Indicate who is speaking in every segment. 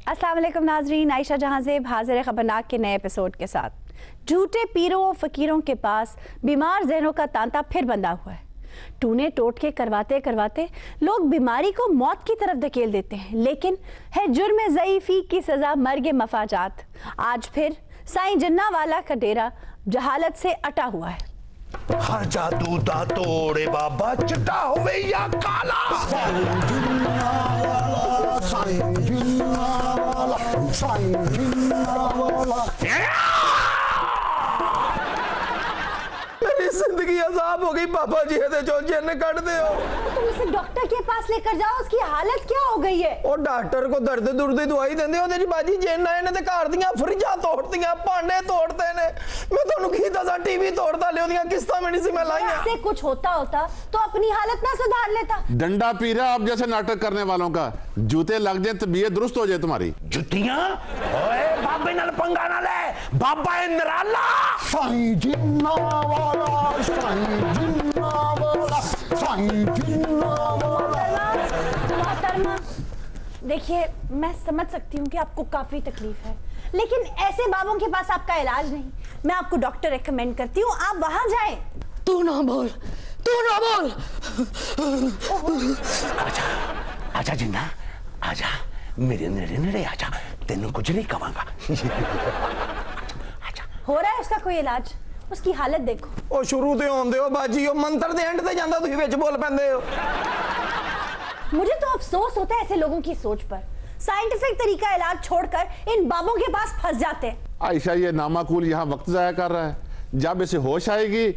Speaker 1: अस्सलाम वालेकुम नाजरीन, आयशा जहांज़ेब हाजिर खबरनाक के नए एपिसोड के साथ। झूठे पीरों और फकीरों के पास बीमार जहनों का तांता फिर बंधा हुआ है। टूने टोटके करवाते करवाते लोग बीमारी को मौत की तरफ धकेल देते हैं, लेकिन है जुर्म ज़ईफ़ी की सजा मर्ग मफाजात। आज फिर साईं जिन्ना वाला का डेरा जहालत से अटा हुआ है।
Speaker 2: हर जादू दा तोड़े बाबा चिट्टा होवे या काला।
Speaker 3: साईं जिन्ना वाला
Speaker 2: मेरी जिंदगी अजाब हो गई बाबा जी है जो जिन्न कट दे हो।
Speaker 1: तुम इसे डॉक्टर के पास लेकर जाओ, उसकी हालत क्या हो गई है?
Speaker 2: और डॉक्टर को दर्द दुर्द दी दवाई देंदे ओदे जी बाजी जिन्न आए ने ते घर दियां फ्रिजां तोड़दियां, भांडे तोड़ते ने। मैं ਤੁਹਾਨੂੰ ਕੀ ਦੱਸਾਂ टीवी तोड़दा ले ओदियां किस्तां में नहीं सी मैं लाईयां।
Speaker 1: ऐसे कुछ होता तो अपनी हालत ना सुधार लेता।
Speaker 4: डंडा पी रहा आप जैसे नाटक करने वालों का। जूते लग जाए तबीयत दुरुस्त हो जाए तुम्हारी।
Speaker 2: जुतियां ओए बाबे नाल पंगा ना ले, बाबा है निराला।
Speaker 3: साईं जिन्ना वाला
Speaker 1: मोहतरमा, देखिए मैं समझ सकती हूँ कि आपको काफी तकलीफ है, लेकिन ऐसे बाबों के पास आपका इलाज नहीं। मैं आपको डॉक्टर रेकमेंड करती हूँ, आप वहां जाएं।
Speaker 5: तू ना बोल।
Speaker 2: आजा आजा जिन्ना आजा, मेरे नेड़े नेड़े आजा, तेनू कुछ नहीं कहूंगा।
Speaker 1: हो रहा है उसका कोई इलाज? उसकी हालत देखो।
Speaker 2: ओ शुरू ते होंदे हो बाजी, ओ मंत्र दे एंड ते जांदा तुसीं विच बोल पैंदे हो।
Speaker 1: मुझे तो अफसोस होता है ऐसे लोगों की सोच पर। साइंटिफिक तरीका इलाज छोड़कर इन बाबों के पास फंस जाते हैं।
Speaker 4: आयशा ये नामाकूल यहाँ वक्त जाया कर रहा है। जब इसे होश आएगी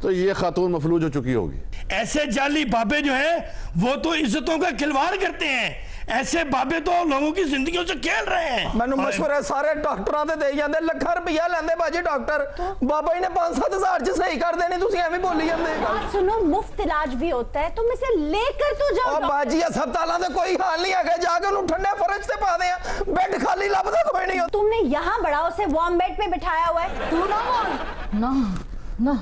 Speaker 4: तो ये खातून मफलूज हो चुकी होगी।
Speaker 6: ऐसे जाली बाबे जो है वो तो इज्जतों का खिलवाड़ करते हैं। ऐसे बाबे तो लोगों की जिंदगियों से खेल रहे हैं।
Speaker 2: मैनू मशवरा सारे डॉक्टरां दे जांदे, लाखां रुपया लेंदे बाजी डॉक्टर। बाबा जी ने 5-7 हज़ार च सही कर देनी, तुसीं एवें बोली जांदे।
Speaker 1: बात सुनो, मुफ्त इलाज भी होता है, तुम इसे लेकर तो जाओ।
Speaker 2: ओ बाजी अस्पतालों दे कोई हाल नहीं है, जाके उन्हें ठंडे फर्श ते पा दे, बेड खाली लभदा कोई नहीं।
Speaker 1: तुमने यहाँ बड़ा उसे वार्म बेड पे बिठाया हुआ है। तू ना बोल
Speaker 5: ना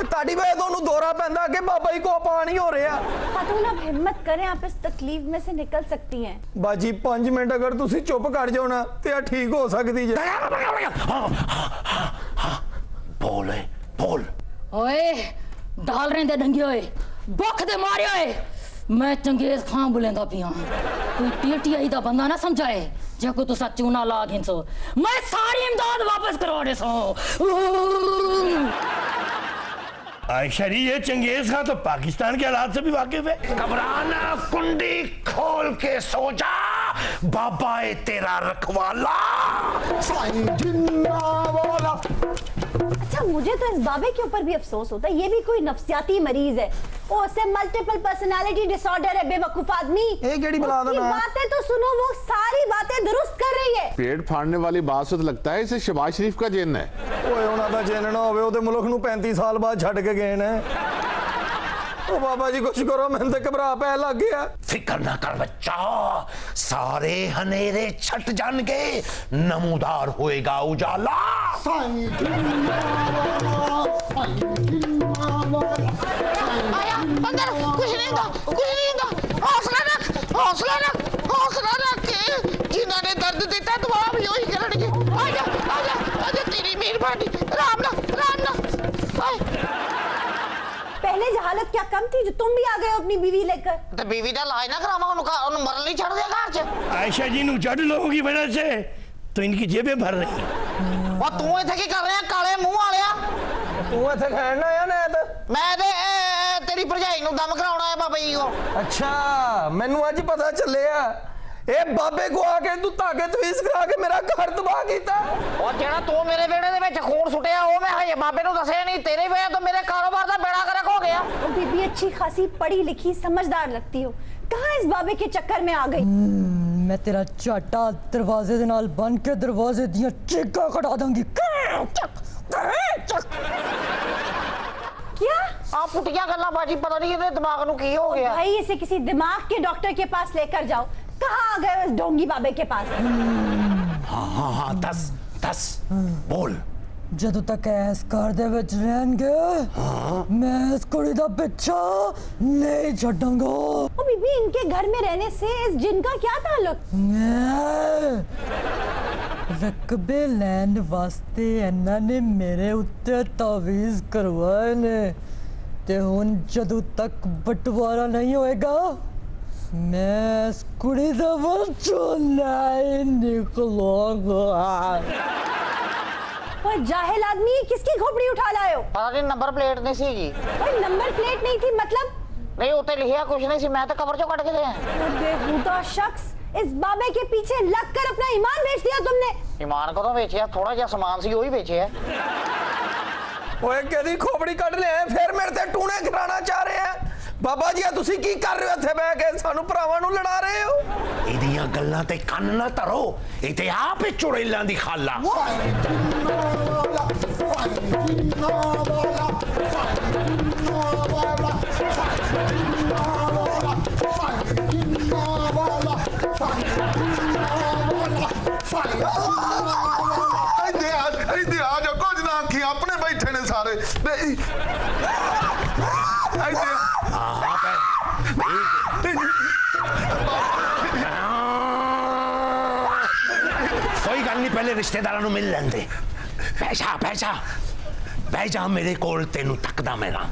Speaker 2: ताड़ी वे दोनों दौरा पैंदा कि बाबा जी को पानी हो रहा।
Speaker 1: खातून आप हिम्मत करें, आप इस तकलीफ में से निकल सकती हैं।
Speaker 2: बाजी 5 मिनट अगर तुसी चुप कर जाओ ना तो ठीक हो सकती है। बोल बोल।
Speaker 5: ओए डाल रहे दंगे ओए, भुख दे मारे ओए। मैं चंगेज खां बुलेंदा पिया, कोई पीटीआई दा बंदा ना समझाए जे को तुसा चूना ला घिंसो, मैं सारी इमदाद वापस करवाड़े सो।
Speaker 6: आयशा जी, ये चंगेज खान तो पाकिस्तान के हालात से भी वाकिफ है।
Speaker 2: घबराना, कुंडी खोल के सो जा, बाबा है तेरा रखवाला।
Speaker 3: साईं जिन्ना वाला।
Speaker 1: अच्छा, मुझे तो इस बाबे के ऊपर भी अफसोस होता है। ये भी कोई नफ्सियाती मरीज है। ओ, उसे मल्टीपल पर्सनालिटी डिसऑर्डर है। बेवकूफ आदमी।
Speaker 2: एक केड़ी बला दो ना।
Speaker 1: बातें तो सुनो, वो सारी बातें दुरुस्त कर रही है।
Speaker 4: पेट फाड़ने वाली बात से तो लगता है इसे शहबाज शरीफ का जिन्न है।
Speaker 2: ओए उन्हां दा जिन्न ना होवे, ओदे मुल्क नूं 35 साल बाद छड्ड के गए ने। ओ बाबा जी कुछ करो, मैंने तो घबरा पै लग गया। फिक्र ना कर बच्चा, सारे हनेरे छट जाएंगे, नमूदार होएगा उजाला।
Speaker 3: साईं जिन्ना वाला।
Speaker 5: आया अंदर, कुछ नहीं था। हौसला रख जिन्होंने दर्द देता तो आप यही करेंगे। आजा तेरी मेहरबानी। राम ना
Speaker 1: पहले जहालत क्या कम थी जो तुम भी आ गए हो अपनी बीवी लेकर?
Speaker 5: तो बीवी का इलाज ना करावा, उन्हें मरन नहीं छड़ दिया घर च।
Speaker 6: आयशा जी नू जड़ लोगों की वजह से तो इनकी जेबें भर रही।
Speaker 5: और तू इथे की कर रहा है काले मुंह वालिया?
Speaker 2: तू इत्थे खैरना आया ना तो?
Speaker 5: मैं तेरी भरजाई नू दम कराउणा है बाबा जी को।
Speaker 2: अच्छा, मैनू अज पता चलिया। ए बाबे को आके तू ताकत तवीज करा के मेरा घर तबाह कीता।
Speaker 5: और जेड़ा तू मेरे बेड़े दे विच खून सुटिया ओ मैं हजे बाबे नू दसिया नहीं, तेरे वजह तो मेरे कारोबार दा बेड़ा गर्क हो गया।
Speaker 1: और बीबी अच्छी खासी पढ़ी लिखी समझदार लगती हो, कहाँ इस बाबे के चक्कर में आ गई?
Speaker 5: मैं तेरा चाटा दरवाजे दे नाल बन के दरवाजे दियां चीका कटा दूंगी।
Speaker 1: क्या
Speaker 5: आप पुटिया गल्ला बाजी, पता नहीं इहदे दिमाग नू की हो गया।
Speaker 1: भाई इसे किसी दिमाग के डॉक्टर के पास लेकर जाओ। कहाँ आ गए उस ढोंगी बाबे के पास?
Speaker 2: हाँ दस बोल
Speaker 5: ਜਦੋਂ ਤੱਕ ਇਸ ਘਰ ਦੇ ਵਿੱਚ ਰਹਿਣਗੇ मैं इस कुड़ी दा पीछा नहीं छड्डांगा।
Speaker 1: ओ बीबी, इनके घर में रहने से इस जिन का क्या ताल्लुक?
Speaker 5: रकबे लैंड वास्ते इन्हां ने मेरे उत्ते तावीज़ करवाए ने ते हुण जदों तक बंटवारा नहीं होएगा मैं इस कुड़ी दा बच्चा नहीं निकलूंगा।
Speaker 1: और जाहिल आदमी, किसकी खोपड़ी उठा लाए हो?
Speaker 7: अरे नंबर प्लेट नहीं सीगी।
Speaker 1: कोई नंबर प्लेट नहीं थी मतलब?
Speaker 7: नहीं उत्ते लिखिया कुछ नहीं सी, मैं तो कवर चो कट के दिया।
Speaker 1: बेहुदा शख्स, इस बाबे के पीछे लगकर अपना ईमान बेच दिया तुमने।
Speaker 7: ईमान को तो बेचिया, थोड़ा जा सामान सी वही बेचे है।
Speaker 2: ओए कहदी खोपड़ी कट ले फिर मेरे ते टूने खिलाना चाह रहे हैं। बाबा जी तुसी की कर रहे हो इत्थे बैठ के सानू भरावां नू लड़ा रहे हो?
Speaker 6: ਇਹਦੀਆਂ ਗੱਲਾਂ ਤੇ ਕੰਨ ਨਾ ਧਰੋ, ਇਹ ਤੇ ਆਪ ਹੀ ਚੁੜੇਲਾਂ ਦੀ ਖਾਲਾ।
Speaker 4: ਇੱਥੇ ਆ ਜਾ, ਕੁਝ ਨਾ ਆਖੀ, ਆਪਣੇ ਬੈਠੇ ਨੇ ਸਾਰੇ।
Speaker 6: कोई गल नहीं, पहले रिश्तेदारां नू मिल लेंदे। पैसा पैसा पैसा मेरे कोल तेनू तकदा मेरा।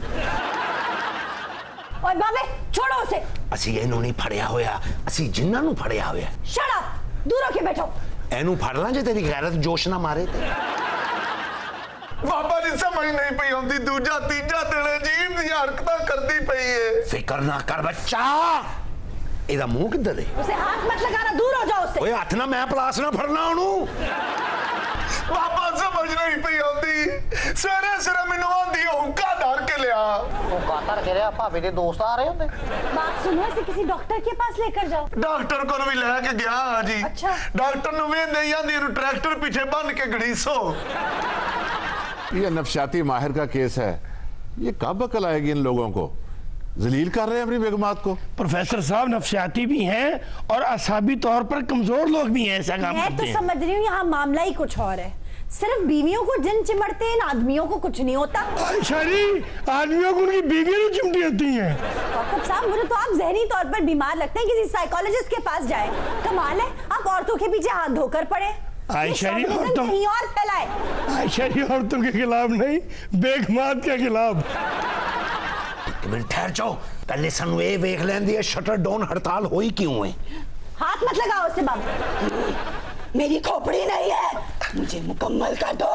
Speaker 1: ओए बाबे, छोड़ो उसे।
Speaker 6: ਅਸੀਂ ਇਹਨੂੰ ਨਹੀਂ ਫੜਿਆ ਹੋਇਆ, ਅਸੀਂ ਜਿੰਨਾਂ ਨੂੰ ਫੜਿਆ ਹੋਇਆ।
Speaker 1: शट अप, दूर होके बैठो।
Speaker 6: ਇਹਨੂੰ ਫੜ ਲਾਂ ਜੇ ਤੇਰੀ ਗੈਰਤ ਜੋਸ਼ ਨਾ ਮਾਰੇ ਤੇ।
Speaker 4: ਬਾਬਾ ਜੀ ਸਮਝ ਨਹੀਂ ਪਈ ਆਉਂਦੀ, ਦੂਜਾ ਤੀਜਾ ਦਿਨ ਅਜੀਬ ਦੀਆਂ ਹਰਕਤਾਂ ਕਰਦੀ ਪਈ ਏ।
Speaker 6: ਫਿਕਰ ਨਾ ਕਰ ਬੱਚਾ, ਇਹਦਾ ਮੂੰਹ ਕਿੱਧਰ ਹੈ?
Speaker 1: उसे हाथ मत लगाना, दूर हो जाओ उससे।
Speaker 6: ਓਏ ਹੱਥ ਨਾ ਮੈਂ ਪਲਾਸ ਨਾ ਫੜਨਾ ਉਹਨੂੰ।
Speaker 4: ਬਾਬਾ ਸਮਝ ਨਹੀਂ ਪਈ ਆਉਂਦੀ, ਸਵੇਰੇ ਸਵੇਰੇ ਮੈਨੂੰ ਆਂਦੀ ਹੁੱਕਾ ਧਰ ਕੇ ਲਿਆ।
Speaker 7: ਉਹ ਕਾਤਰ ਕੇ ਰਿਹਾ, ਭਾਬੀ ਦੇ ਦੋਸਤ ਆ ਰਹੇ ਹੁੰਦੇ।
Speaker 1: बात सुनो, इसे किसी डॉक्टर के पास लेकर जाओ।
Speaker 4: ਡਾਕਟਰ ਕੋਲ ਵੀ ਲੈ ਕੇ ਗਿਆ ਹਾਂ ਜੀ।
Speaker 1: ਅੱਛਾ।
Speaker 4: ਡਾਕਟਰ ਨੂੰ ਵੇਂਦੇ ਹੀ ਆਂਦੀ ਇਹਨੂੰ ट्रैक्टर पीछे बन के घड़ीसो।
Speaker 8: ये नफसियाती माहिर का केस है, ये कब अकल आएगी इन लोगों को? जलील कर रहे हैं अपनी बेगमात को।
Speaker 6: प्रोफेसर साहब नफसियाती भी हैं और असाबी तौर पर कमजोर लोग भी हैं, ऐसा काम
Speaker 1: मैं
Speaker 6: करते
Speaker 1: तो
Speaker 6: हैं।
Speaker 1: समझ रही हूँ यहाँ मामला ही कुछ और है। सिर्फ बीवियों को जिन चिमड़ते हैं, इन आदमियों को कुछ नहीं होता।
Speaker 6: शरी आदमियों को उनकी बीवियां नहीं चिमटी होती हैं।
Speaker 1: डॉक्टर साहब, मुझे तो आप जहनी तौर पर बीमार लगते हैं, किसी साइकोलॉजिस्ट के पास जाए। कमाल है, आप औरतों के पीछे हाथ धोकर पड़े। ये
Speaker 6: शरी
Speaker 1: शौविनिज्म कहीं और फैलाए।
Speaker 6: शरी औरतों के खिलाफ नहीं, बेगमात के खिलाफ। एक मिनट ठहर जाओ, पहले सानू ये वेख लेंदी है शटर डाउन हड़ताल हुई क्यों है।
Speaker 1: हाथ मत लगाओ उससे बाबू। मेरी खोपड़ी नहीं है, मुझे मुकम्मल कर दो।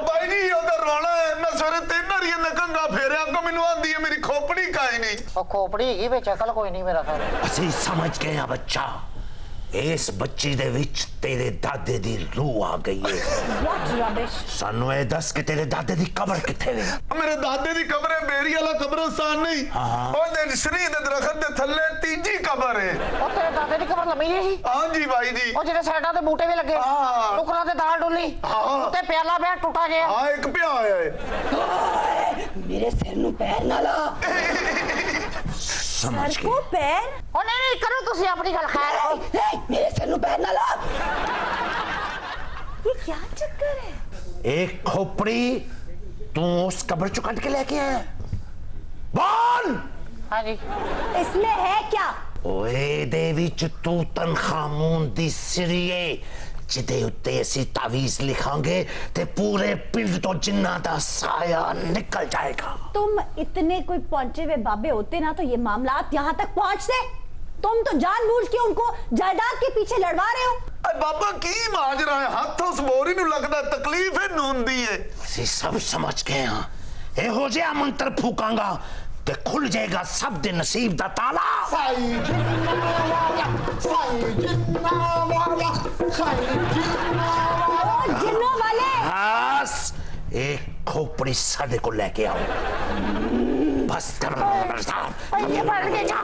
Speaker 4: ਬਾਈ ਜੀ ਉਹਦਾ ਰੋਣਾ ਹੈ, ਮੈਂ ਸਵੇਰੇ 3 ਵਾਰੀ ਇਹਨੇ ਕੰਗਾ ਫੇਰਿਆ ਕੋ ਮੈਨੂੰ ਆਂਦੀ ਹੈ ਮੇਰੀ ਖੋਪੜੀ ਕਾਈ ਨਹੀਂ।
Speaker 7: ਉਹ ਖੋਪੜੀ ਹੈਗੀ ਵਿੱਚ, ਅਕਲ ਕੋਈ ਨਹੀਂ ਮੇਰਾ ਖਿਆਲ।
Speaker 6: ਅਸੀਂ ਸਮਝ ਗਏ ਆ ਬੱਚਾ, ਇਸ ਬੱਚੀ ਦੇ ਵਿੱਚ ਤੇਰੇ ਦਾਦੇ ਦੀ ਰੂਹ ਆ ਗਈ ਹੈ।
Speaker 1: What rubbish!
Speaker 6: ਸਾਨੂੰ ਇਹ ਦੱਸ ਕਿ ਤੇਰੇ ਦਾਦੇ ਦੀ ਕਬਰ ਕਿੱਥੇ ਹੈ?
Speaker 4: ਮੇਰੇ ਦਾਦੇ ਦੀ ਕਬਰ ਹੈ ਬੇਰੀ ਵਾਲਾ ਕਬਰਸਤਾਨ ਨਹੀਂ, ਉਹਦੇ ਸ਼ਰੀ ਦੇ ਦਰਖਤ ਦੇ ਥੱਲੇ ਤੀਜੀ ਕਬਰ ਹੈ।
Speaker 7: ਉਹ ਤੇਰੇ ਦਾਦੇ ਦੀ ਕਬਰ ਲੰਮੀ ਜਿਹੀ ਸੀ।
Speaker 4: ਹਾਂਜੀ ਬਾਈ ਜੀ।
Speaker 7: ਉਹ ਜਿਹੜੇ ਸਾਈਡਾਂ ਤੇ ਬੂਟੇ ਵੀ ਲੱਗੇ,
Speaker 4: ਹਾਂ।
Speaker 7: ਟੁਕਰਾਂ ਤੇ ਦਾਲ ਡੁੱਲੀ, ਉੱਤੇ ਪਿਆਲਾ ਪਿਆ ਟੁੱਟਾ ਜਿਹਾ।
Speaker 4: ਹਾਂ ਇੱਕ ਪਿਆ ਹੋਇਆ ਹੈ।
Speaker 1: मेरे सिर नु पैर ना ला।
Speaker 6: समझ
Speaker 1: सर को पैर?
Speaker 7: ਉਹ ਨਹੀਂ ਕਰੋ ਤੁਸੀਂ ਆਪਣੀ ਗੱਲ ਖੈਰ।
Speaker 1: मेरे सिर नु पैर ना ला। ये क्या चक्कर है?
Speaker 6: एक खोपड़ी तू उस कब्र चो कट के लेके आया? बोल।
Speaker 7: हाँ जी।
Speaker 1: इसमें है क्या?
Speaker 6: ओए दे विच तूतन खामून दी सिरिये जिदे उत्ते असी तावीज लिखांगे ते पूरे पिंड तो जिन्ना दा साया निकल जाएगा।
Speaker 1: तुम इतने कोई पहुंचे हुए बाबे होते ना तो ये मामला आप यहाँ तक पहुंचते। तुम तो जानबूझ के उनको जायदाद के पीछे लड़वा रहे हो।
Speaker 4: बाबा की माजरा है, हाथ उस बोरी नु लगदा तकलीफ है नूंदी है।
Speaker 6: ਅਸੀਂ सब समझ गए हाँ, ਇਹੋ ਜਿਹਾ ਮੰਤਰ ਫੂਕਾਂਗਾ ਤੇ ਖੁੱਲ ਜਾਏਗਾ ਸਭ ਦੇ ਨਸੀਬ ਦਾ ਤਾਲਾ।
Speaker 3: साई जिन्ना वाला, साई जिन्ना वाला, साई जिन्ना वाला।
Speaker 1: जिन्नों वाले
Speaker 6: बस एक खोपड़ी साडे को लेके आओ बस।
Speaker 1: ये बढ़ के जा।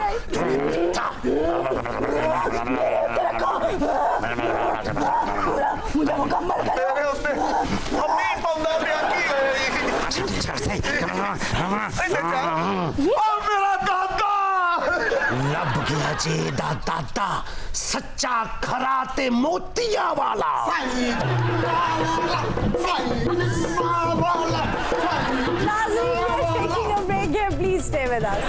Speaker 1: मुझे मुकम्मल कर।
Speaker 4: तेरे उसने अम्मी पौंदा पिया की
Speaker 6: ये
Speaker 4: मेरा दादा
Speaker 6: लब गया बाजे दा दादा सच्चा खरा ते मोतिया वाला।
Speaker 3: साईं जिन्ना वाला, साईं जिन्ना वाला, साईं जिन्ना
Speaker 1: Nazreen, we're taking a break here. Please stay with us.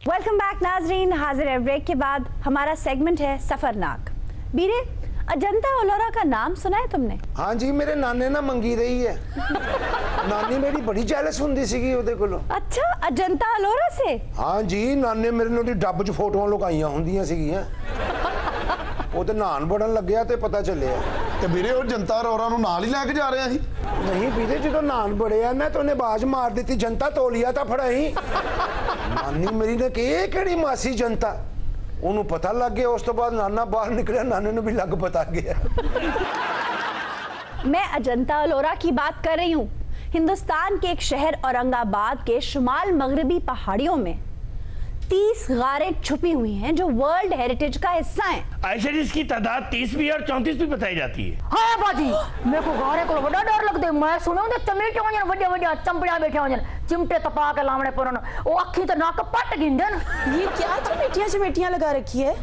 Speaker 1: Welcome back नाजरीन। हाजिर है ब्रेक के बाद। हमारा सेगमेंट है सफरनाक। बीरे, अजंता अलोरा का नाम सुना है तुमने?
Speaker 2: हाँ जी, मेरे नाने ना मंगी रही है। नानी मेरी बड़ी जेलस हुंदी सीगी ओदे कोलों।
Speaker 1: अच्छा, अजंता अलोरा से?
Speaker 2: हाँ जी, नाने मेरे नोटी डब च फोटोआं लुकाईਆਂ ਹੁੰਦੀਆਂ ਸੀਗੀਆਂ। ਉਹ ਤੇ ਨਹਾਣ ਬੜਨ ਲੱਗਿਆ ਤੇ ਪਤਾ ਚੱਲਿਆ।
Speaker 8: ਤੇ ਵੀਰੇ ਉਹ ਜਨਤਾ ਅਰੋਰਾ ਨੂੰ ਨਾਲ ਹੀ ਲੈ ਕੇ ਜਾ ਰਿਹਾ ਸੀ।
Speaker 2: ਨਹੀਂ ਵੀਰੇ, ਜਦੋਂ ਨਹਾਣ ਬੜਿਆ ਮੈਂ ਤਾਂ ਉਹਨੇ ਬਾਜ਼ ਮਾਰ ਦਿੱਤੀ, ਜਨਤਾ ਤੋਲੀਆ ਤਾਂ ਫੜਾਈ। ਨਾਨੀ ਮੇਰੀ ਨੇ ਕਿ ਇਹ ਕਿਹੜੀ ਮਾਸੀ ਜਨਤਾ, ਉਹਨੂੰ ਪਤਾ ਲੱਗ ਗਿਆ। ਉਸ ਤੋਂ ਬਾਅਦ ਨਾਨਾ ਬਾਹਰ ਨਿਕਲਿਆ, ਨਾਨੇ ਨੂੰ भी ਲੱਗ पता गया।
Speaker 1: मैं अजंता अलोरा की बात कर रही हूँ। हिंदुस्तान के एक शहर औरंगाबाद के शुमाल मगरबी पहाड़ियों में 30 गारें छुपी हुई हैं जो वर्ल्ड हेरिटेज का हिस्सा हैं।
Speaker 9: आयशा जी, इसकी तादाद 30 भी और 34 भी बताई जाती है।
Speaker 5: हाँ बाजी, मेरे को गारे को बड़ा डर लगदे। मैं सुनो ते चमेटे होजन, वड्डे वड्डे चंपड़िया बैठे होजन, चिमटे तपा के लावणे पुरन, ओ अखी ते नाक पट गिंदन।
Speaker 1: ये क्या चमेटियां लगा रखी है?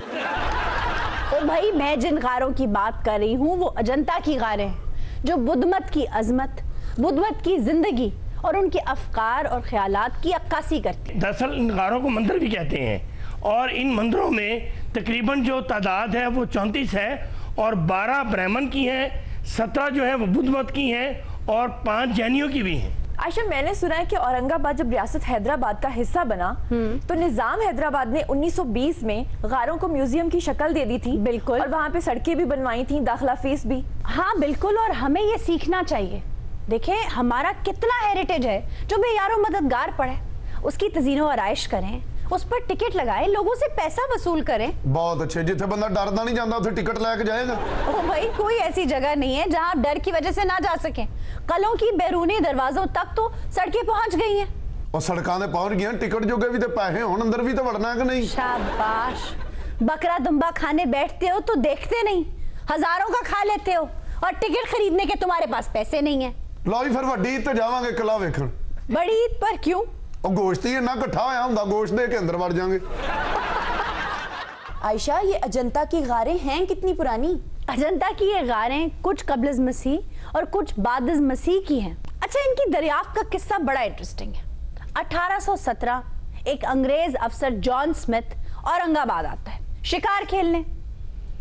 Speaker 1: ओ भाई, मैं जिन गारों की बात कर रही हूँ वो अजंता की गारें हैं, जो बुद्धमत की अजमत, बुद्धमत की जिंदगी और उनके अफकार और ख्यालात की अक्कासी करती है।
Speaker 9: दरअसल इन गारों को मंदिर भी कहते हैं और इन मंदिरों में तकरीबन जो तादाद है वो 34 है और 12 ब्राह्मण की हैं, 17 जो है वो बुद्ध मत की हैं और 5 जैनियों की भी हैं।
Speaker 10: आयशा, मैंने सुना है कि औरंगाबाद जब रियासत हैदराबाद का हिस्सा बना तो निजाम हैदराबाद ने 1920 में गारों को म्यूजियम की शक्ल दे दी थी।
Speaker 1: बिल्कुल।
Speaker 10: और वहाँ पे सड़कें भी बनवाई थी, दाखिला फीस भी।
Speaker 1: हाँ बिल्कुल, और हमें ये सीखना चाहिए। देखें हमारा कितना हेरिटेज है जो बेयारो मददगार पड़े, उसकी तज़ीनो आराइश करें, उस पर टिकट लगाएं, लोगों से पैसा वसूल करें।
Speaker 8: बहुत अच्छे, जिथे बंदा डरदा नहीं जाता उसे टिकट लेके जाएगा।
Speaker 1: ओ भाई, कोई ऐसी जगह नहीं है जहां आप डर की वजह से ना जा सकें। कलों की बैरूनी दरवाजों तक तो सड़कें पहुंच गई हैं।
Speaker 8: और सड़कां ते पहुंच गई, टिकट जोगे भी तो पैसे होन, अंदर भी तो वड़ना कि नहीं।
Speaker 1: शाबाश। बकरा दुम्बा खाने बैठते हो तो देखते नहीं, हजारों का खा लेते हो और टिकट खरीदने के तुम्हारे पास पैसे नहीं है।
Speaker 8: लो जी, फिर वड्डी ईद ते जावांगे किला वेखण।
Speaker 1: बड़ी ईद पर क्यों?
Speaker 8: ਉਹ ਗੋਸ਼ਤ ਹੀ ਇੰਨਾ ਇਕੱਠਾ ਹੋਇਆ ਹੁੰਦਾ, ਗੋਸ਼ਤ ਦੇ ਕੇ ਅੰਦਰ ਵੜ ਜਾਾਂਗੇ।
Speaker 10: आयशा, ये अजंता की गारें हैं कितनी पुरानी?
Speaker 1: अजंता की ये गारें कुछ कब्ल मसीह और कुछ बाद मसीह की हैं। अच्छा, इनकी दरियाफ्त का किस्सा बड़ा इंटरेस्टिंग है। 1817 एक अंग्रेज अफसर जॉन स्मिथ औरंगाबाद आता है शिकार खेलने।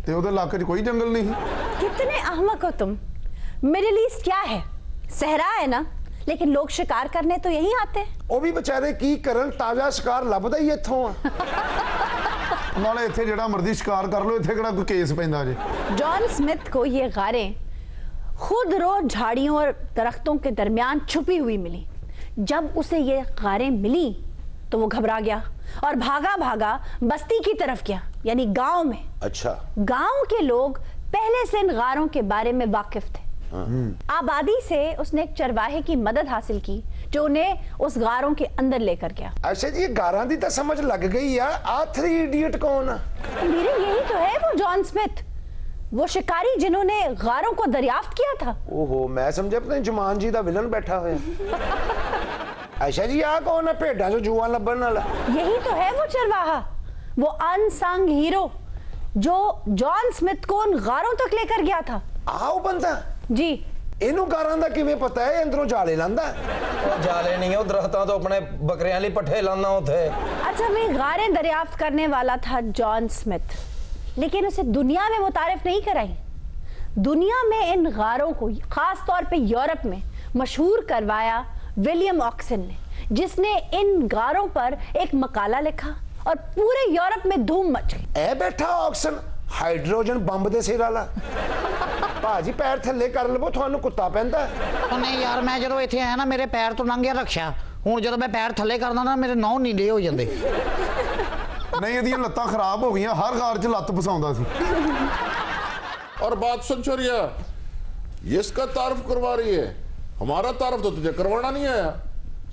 Speaker 8: ਤੇ ਉਹਦੇ ਇਲਾਕੇ 'ਚ ਕੋਈ ਜੰਗਲ ਨਹੀਂ।
Speaker 1: कितने अहमक हो तुम। मिडिल ईस्ट क्या है? सहरा है ना, लेकिन लोग शिकार करने तो यहीं आते हैं।
Speaker 2: ਉਹ ਵੀ ਵਿਚਾਰੇ ਕੀ ਕਰਨ, ਤਾਜ਼ਾ ਸ਼ਿਕਾਰ ਲੱਭਦਾ ਹੀ ਇੱਥੋਂ ਆ।
Speaker 8: ਨਾਲੇ ਇੱਥੇ ਜਿਹੜਾ ਮਰਜ਼ੀ ਸ਼ਿਕਾਰ ਕਰ ਲਓ, ਇੱਥੇ ਕਿਹੜਾ ਕੋਈ ਕੇਸ ਪੈਂਦਾ ਜੇ।
Speaker 1: जॉन स्मिथ को ये गारें खुद रो झाड़ियों और दरख्तों के दरमियान छुपी हुई मिली। जब उसे ये गारें मिली तो वो घबरा गया और भागा भागा बस्ती की तरफ गया, यानी गांव में।
Speaker 2: अच्छा।
Speaker 1: गांव के लोग पहले से इन गारों के बारे में वाकिफ थे। आबादी से उसने एक चरवाहे की मदद हासिल की जो उन्हें उस गारों के अंदर लेकर गया।
Speaker 2: अच्छा जी, ये गारां दी तो समझ लग गई है। आ 3 इडियट कौन है?
Speaker 1: मेरे यही तो है वो जॉन स्मिथ, वो शिकारी जिन्होंने गारों को दरियाफ्त किया था।
Speaker 2: ओहो, मैं समझा पता जुमान जी दा विलन बैठा होया। अच्छा जी, आ कौन है भेडां चों जुआ लब्भण वाला?
Speaker 1: यही तो है वो चरवाहा, वो अनसंग हीरो जो जॉन स्मिथ को उन गारों तक लेकर गया था।
Speaker 2: आओ बंदा
Speaker 1: जी।
Speaker 2: ਇਹਨੂੰ ਗਾਰਾਂ ਦਾ ਕਿਵੇਂ ਪਤਾ ਹੈ? ਅੰਦਰੋਂ ਜਾਲੇ ਲਾਂਦਾ।
Speaker 11: ਉਹ ਜਾਲੇ नहीं है, वो दरख्तां तो अपने बकरियां लिए पट्ठे लाना होते।
Speaker 1: अच्छा, वे गारें दरियाफ्त करने वाला था जॉन स्मिथ, लेकिन उसे दुनिया में मुतारिफ नहीं कराई। दुनिया में इन गारों को खास तौर पे यूरोप में मशहूर करवाया विलियम ऑक्सन ने, जिसने इन गारों पर एक मकाला लिखा और पूरे यूरोप में धूम मच गई।
Speaker 2: ए बैठा ऑक्सन, हाइड्रोजन बंब दे सिर वाला। भाजी पैर थल्ले कर लवो, थानू कुत्ता पैंदा।
Speaker 7: नहीं यार, मैं जो इत्थे आया ना मेरे पैर तो लंघ गया रक्षा। हुण जदों मैं पैर थल्ले करदा ना मेरे नौ नीले हो जांदे।
Speaker 8: नहीं, ਇਹਦੀਆਂ ਲੱਤਾਂ ਖਰਾਬ ਹੋ ਗਈਆਂ, हर गार 'ਚ ਲੱਤ फसाउंदा सी।
Speaker 4: और बात सुन छोरिया, ये इसका तारफ करवा रही है, हमारा तारफ तो तुझे करवाना नहीं आया।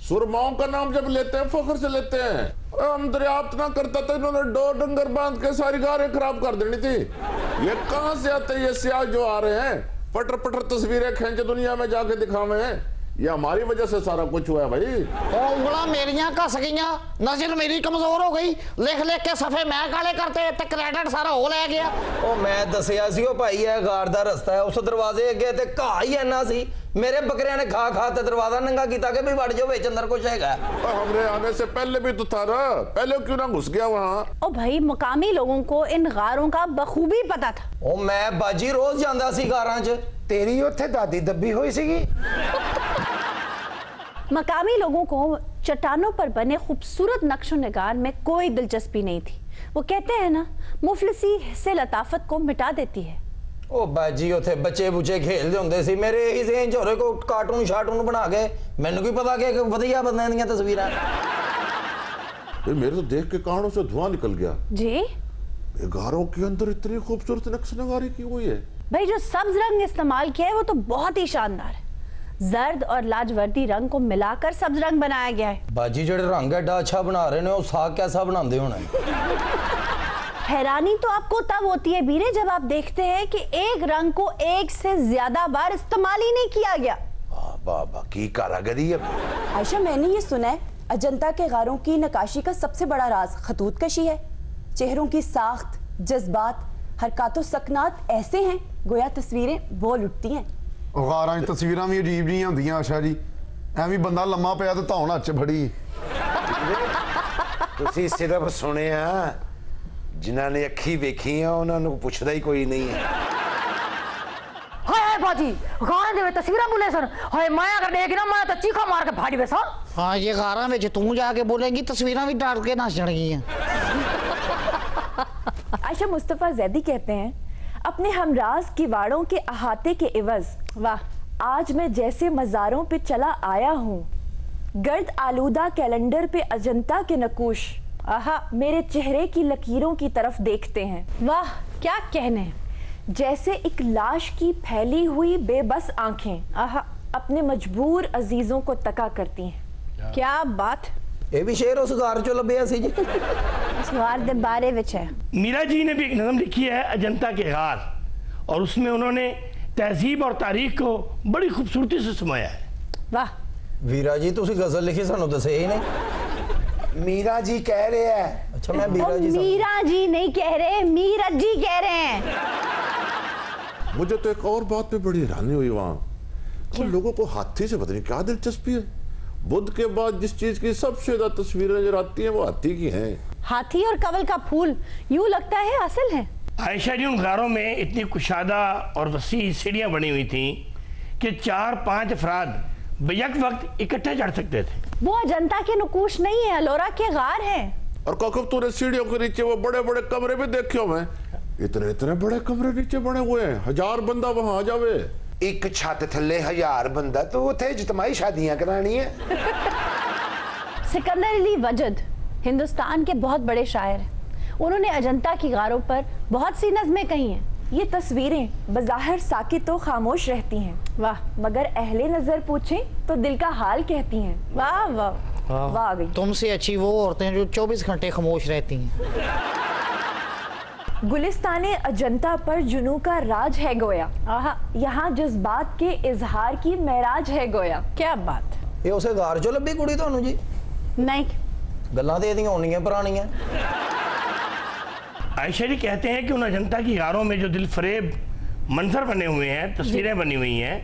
Speaker 4: सुरमाओं का नाम जब लेते हैं फख्र से लेते हैं। हम दरियाफ्त ना करता तो इन्होंने 2 डंगर बांध के सारी गारें खराब कर देनी थी। ये कहां से आते ये सियाह जो आ रहे हैं, पटर पटर तस्वीरें खींच दुनिया में जाके दिखावे हैं। ये हमारी वजह से सारा कुछ हुआ है भाई।
Speaker 7: उंगला मेरियां घस गईयां, नजर मेरी कमजोर हो गई, लिख लिख के सफे मैं काले करते ते क्रेडिट सारा हो ले गया।
Speaker 11: ओ मैं दसिया सी ओ भाई है गार दा रस्ता है, उस दरवाजे अगे ते घाह ही इन्ना सी, मेरे बकरियां ने खा खा ते दरवाजा नंगा कीता कि भी वड़ जाओ विच अंदर कुछ हैगा।
Speaker 4: हमरे आने से पहले भी तो था ना, पहले क्यों ना घुस गया वहां?
Speaker 1: ओ भाई मुकामी लोगों को इन गारों का बखूबी पता था।
Speaker 11: ओ मैं बाजी रोज जांदा सी गारां च।
Speaker 6: तेरी उत्थे दादी दब्बी हुई सीगी।
Speaker 1: मकामी लोगों को चट्टानों पर बने खूबसूरत नक्शो निगार में कोई दिलचस्पी नहीं थी। वो कहते हैं ना, मुफलिसी से लताफत को मिटा देती है।
Speaker 11: ओ बाजी उथे बच्चे बुच्चे खेलते होंगे सी, मेरे यही ज़हन च को कार्टून शार्टून बना के मैनू की पता कि वधिया बंदे दी तस्वीरां।
Speaker 4: मेरे तो देख के कानों से धुआं निकल गया
Speaker 1: जी।
Speaker 4: गारों के अंदर इतनी खूबसूरत नक्शनगारी की हुई है
Speaker 1: भाई। जो सब्ज रंग इस्तेमाल किया है वो तो बहुत ही शानदार है। जर्द और लाजवर्दी रंग को मिलाकर सब्ज रंग बनाया गया है।
Speaker 11: बाजी जो रंग एडा अच्छा बना रहे ने, साग कैसा बनाते होने।
Speaker 1: हैरानी तो आपको तब होती है बीरे जब आप देखते हैं कि एक रंग को एक से ज्यादा बार इस्तेमाल ही नहीं किया गया।
Speaker 6: बाबा की कारागरी है।
Speaker 10: आयशा, मैंने ये सुना है अजंता के गारों की नक्काशी का सबसे बड़ा राज खतूत कशी है। चेहरों की साख्त, जज्बात, हरकतों सकनात ऐसे हैं गोया तस्वीरें बोल उठती हैं।
Speaker 3: गारां च तस्वीरां भी अजीब जी होंदियां आशा जी, एवं बंदा लम्मा पिया तो धौन हत्थ च फड़ी।
Speaker 6: तुसी सिर्फ सुनिया, जिन्हां ने अखी वेखी है उन्हां नूं पुछदा ही कोई नहीं है।
Speaker 5: हाय बाजी गाने दे तस्वीरां बोले सर, हाय मैं अगर देख ना मैं तो चीखा मार के फाड़ी बेसा।
Speaker 7: हाँ ये गारां विच तू जाके बोलेगी, तस्वीरां भी डर के नस जाणगियां।
Speaker 10: आयशा, मुस्तफा जैदी कहते हैं, अपने हमराज किवाड़ों के अहाते के इवज वाह आज मैं जैसे मज़ारों पे चला आया हूँ। गर्द आलूदा कैलेंडर पे अजंता के नकूश आहा मेरे चेहरे की लकीरों की तरफ देखते हैं।
Speaker 1: वाह क्या कहने।
Speaker 10: जैसे एक लाश की फैली हुई बेबस आंखें आहा अपने मजबूर अजीजों को तका करती हैं।
Speaker 1: क्या बात।
Speaker 11: ये भी शेर उस गार चो लभ्या सी जी।
Speaker 1: उस गार दे बारे विच है।
Speaker 9: मीरा जी ने भी एक नज़म लिखी है अजंता के गार, और उसमें उन्होंने तहजीब और तारीख को बड़ी खूबसूरती से समाया है।
Speaker 1: वाह
Speaker 11: वीरा जी तुसी गजल लिखी सानू दसे ही नहीं।
Speaker 6: मीरा जी कह रहे हैं।
Speaker 11: अच्छा मैं मीरा जी
Speaker 1: मीरा जी नहीं कह रहे, मीरत जी कह रहे हैं।
Speaker 4: मुझे तो एक और बात पे बड़ी हैरानी हुई वहां, उन लोगों को हाथी से पता नहीं क्या दिलचस्पी है। बुद्ध के बाद जिस चीज की सबसे ज्यादा तस्वीरें नजर आती हैं वो हाथी की हैं।
Speaker 1: हाथी और कवल का फूल यूं लगता है असल है।
Speaker 9: आयशा जी उन गारों में इतनी कुशादा और वसी सीढ़ियां बनी हुई थी कि 4-5 अफराद बेयक वक्त इकट्ठे चढ़ सकते थे।
Speaker 1: वो अजंता के नकूश नहीं है, अलोरा के गार हैं।
Speaker 4: और काकब तूने सीढ़ियों के नीचे वो बड़े बड़े कमरे भी देखे हो? मैं इतने इतने बड़े कमरे नीचे बने हुए हैं, 1000 बंदा वहां आ जावे।
Speaker 6: एक छत थले 1000 बंदा तो उथे इज्तमाई शादियां करानी है।
Speaker 1: सिकंदर अली वजद हिंदुस्तान के बहुत बड़े शायर हैं। उन्होंने अजंता की गारों पर बहुत सी नज़में कही हैं।
Speaker 10: ये तस्वीरें बज़ाहिर साकित तो खामोश रहती हैं,
Speaker 1: वाह, मगर
Speaker 10: अहले नजर पूछें तो दिल का हाल कहती हैं।
Speaker 1: वाह वाह
Speaker 10: वाह आ गई।
Speaker 7: तुमसे अच्छी वो औरतें जो 24 घंटे खामोश रहती हैं।
Speaker 10: गुलिस्ताने अजंता पर जुनू का राज है गोया, यहाँ जज्बात के इजहार की महराज है गोया।
Speaker 1: क्या बात।
Speaker 11: ये उसे गार चो लभी कुड़ी तुहानू जी?
Speaker 1: नहीं,
Speaker 11: गल्लां ते एदियां होनियां पुरानियां।
Speaker 9: आयशा जी कहते हैं कि उन अजंता की गारों में जो दिलफरेब मंजर बने हुए हैं, तस्वीरें बनी हुई हैं,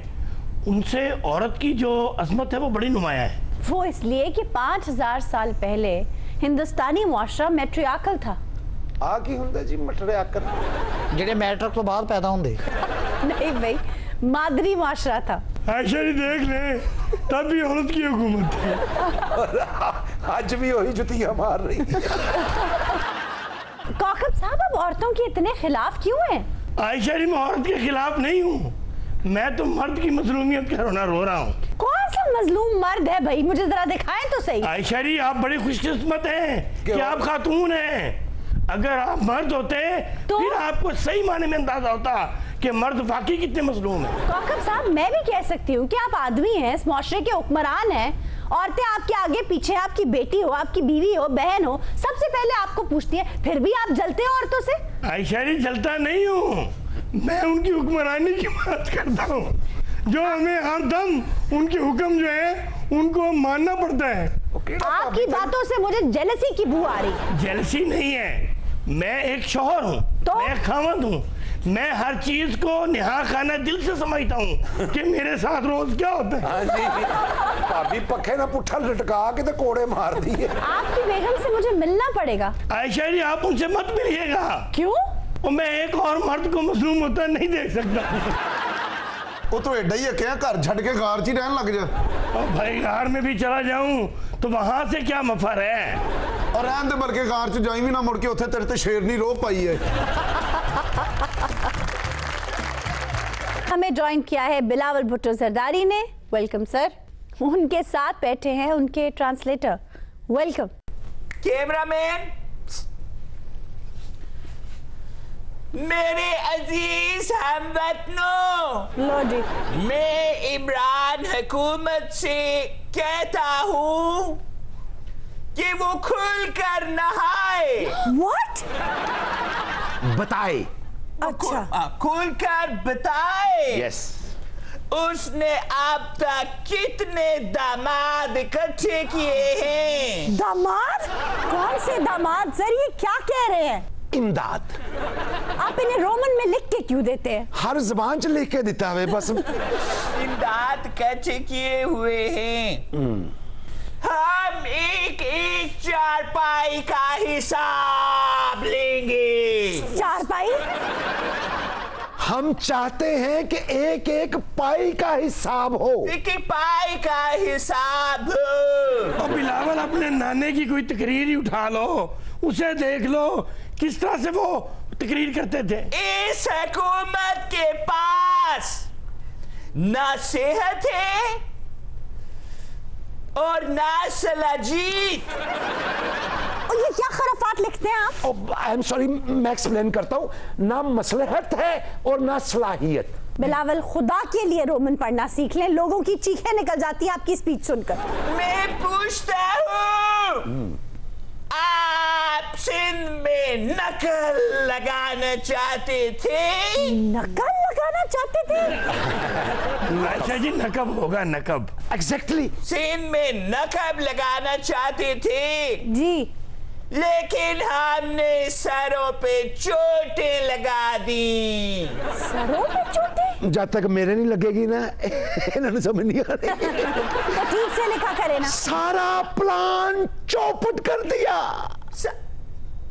Speaker 9: उनसे औरत की जो अजमत है वो बड़ी नुमाया है।
Speaker 1: वो इसलिए कि 5000 साल पहले हिंदुस्तानी मुआशरा मैट्रियार्कल था।
Speaker 6: आ की हुंदा जी मैट्रियार्कल?
Speaker 7: जेडे मैट्रिक तो बाद पैदा होंदे।
Speaker 1: नहीं भाई, मादरी मुआशरा था।
Speaker 9: आयशा जी देख ले, तब भी औरत की हुकूमत है।
Speaker 6: आज भी वही जुतियां मार रही है।
Speaker 1: काकब साहब अब औरतों के इतने खिलाफ क्यों हैं?
Speaker 9: आयशा जी मैं औरत के खिलाफ नहीं हूँ, मैं तो मर्द की मजलूमियत का रोना रो रहा हूँ।
Speaker 1: कौन सा मजलूम मर्द है भाई, मुझे जरा दिखाएं तो सही।
Speaker 9: आयशा जी आप बड़ी खुशकिस्मत हैं कि आप खातून हैं। अगर आप मर्द होते तो फिर आपको सही माने में अंदाजा होता कि मर्द वाकई कितने मजलूम हैं।
Speaker 1: काकब साहब मैं भी कह सकती हूँ कि आप आदमी हैं, इस मुआशरे के हुक्मरान हैं। औरतें आपके आगे पीछे, आपकी बेटी हो, आपकी बीवी हो, बहन हो, सबसे पहले आपको पूछती है, फिर भी आप जलते हो औरतों से।
Speaker 9: आयशा जी जलता नहीं हूँ, मैं उनकी हुक्मरानी की बात करता हूँ। जो हमें हर दम उनके हुक्म जो है उनको मानना पड़ता है।
Speaker 1: आपकी बातों से मुझे जेलसी की बू आ रही।
Speaker 9: जेलसी नहीं है, मैं एक शौहर हूँ,
Speaker 1: तो?
Speaker 9: मैं खामद हूँ, मैं हर चीज को निहा खाना दिल से समझता हूँ कि मेरे साथ रोज क्या होता है।
Speaker 2: हाँ जी, भाभी पखे ना पुट्ठा लटका के तो कोड़े मार दिए।
Speaker 1: आपकी बेगम से मुझे मिलना पड़ेगा।
Speaker 9: आयशा जी आप उनसे मत मिलिएगा।
Speaker 1: क्यों?
Speaker 9: और मैं एक और मर्द को मजलूम होता नहीं देख सकता।
Speaker 2: वो तो एडा ही है क्या, घर छड़ के गार च ही रहन लग जा।
Speaker 9: और भाई गार में भी चला जाऊं तो वहां से क्या मफर है।
Speaker 2: और रहन दे बल्कि गार च जाई भी ना, मुड़ के उत्थे तेरे ते शेरनी रोह पाई है।
Speaker 1: हमें ज्वाइन किया है बिलावल भुट्टो जरदारी ने। Welcome sir. उनके साथ बैठे हैं उनके ट्रांसलेटर। वेलकम।
Speaker 12: कैमरामैन, मेरे अजीज हमवतनों,
Speaker 1: लो जी।
Speaker 12: मैं इमरान हुकूमत से कहता हूँ कि वो खुलकर नहाए।
Speaker 1: What?
Speaker 6: बताए।
Speaker 1: अच्छा,
Speaker 12: खुलकर बताए।
Speaker 6: यस।
Speaker 12: उसने अब तक कितने दामाद इकट्ठे किए हैं?
Speaker 1: दामाद? कौन से दामाद सर, ये क्या कह रहे हैं?
Speaker 6: इमदाद।
Speaker 1: आप इन्हें रोमन में लिख के क्यों देते हैं?
Speaker 2: हर जबान च लिख के दिता है बस।
Speaker 12: इमदाद इकट्ठे किए हुए हैं। हम एक एक चारपाई का हिसाब लेंगे।
Speaker 1: चारपाई?
Speaker 2: हम चाहते हैं कि एक एक पाई का हिसाब हो।
Speaker 12: एक एक पाई का हिसाब हो।
Speaker 9: और बिलावल अपने नाने की कोई तकरीर ही उठा लो, उसे देख लो किस तरह से वो तकरीर करते थे।
Speaker 12: इस हुकूमत के पास ना सेहत है और ना सलाजीत।
Speaker 1: और ये क्या खराफात लिखते हैं आप?
Speaker 2: आई एम सॉरी, मैं एक्सप्लेन करता हूँ। ना मसलहत है और ना सलाहियत।
Speaker 1: बिलावल, खुदा के लिए रोमन पढ़ना सीख लें, लोगों की चीखें निकल जाती है आपकी स्पीच सुनकर।
Speaker 12: मैं पूछता हूँ, आप सिंध में नकल लगाना चाहते थे?
Speaker 1: नकल लगाना चाहते थे?
Speaker 9: आयशा जी नकब होगा, नकब।
Speaker 2: एग्जैक्टली।
Speaker 12: सिंध में नकब लगाना चाहते थे
Speaker 1: जी,
Speaker 12: लेकिन हमने सरों पे चोटें लगा दी।
Speaker 1: सरों पे चोटें?
Speaker 2: जब तक मेरे नहीं लगेगी ना इन्हें समझ नहीं आ रही।
Speaker 1: तो ठीक से लिखा करे ना।
Speaker 2: सारा प्लान चौपट कर दिया।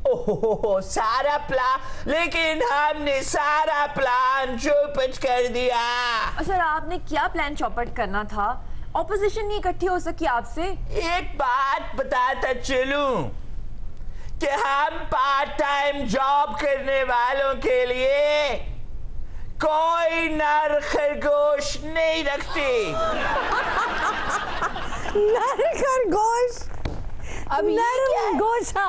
Speaker 12: ओहो, सारा प्लान, लेकिन हमने सारा प्लान चौपट कर दिया।
Speaker 10: सर, आपने क्या प्लान चौपट करना था? ऑपोजिशन नहीं इकट्ठी हो सकी आपसे।
Speaker 12: एक बात बताता चलूं कि हम पार्ट टाइम जॉब करने वालों के लिए कोई नर खरगोश नहीं रखते।
Speaker 1: नर खरगोश? नर गोशा?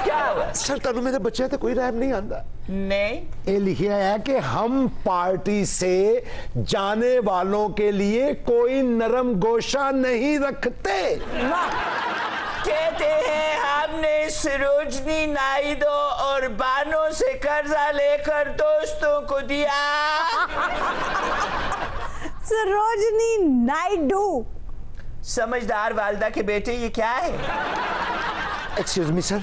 Speaker 12: क्या हुआ?
Speaker 2: सर तनु मेरे बच्चे तो कोई रैप नहीं आता।
Speaker 12: नहीं,
Speaker 2: ये लिखा है कि हम पार्टी से जाने वालों के लिए कोई नरम गोशा नहीं रखते।
Speaker 12: कहते हैं हमने सरोजनी नायडू और बानो से कर्जा लेकर दोस्तों को दिया।
Speaker 1: सरोजनी नायडू?
Speaker 12: समझदार वालदा के बेटे, ये क्या है?
Speaker 2: एक्सक्यूज मी सर,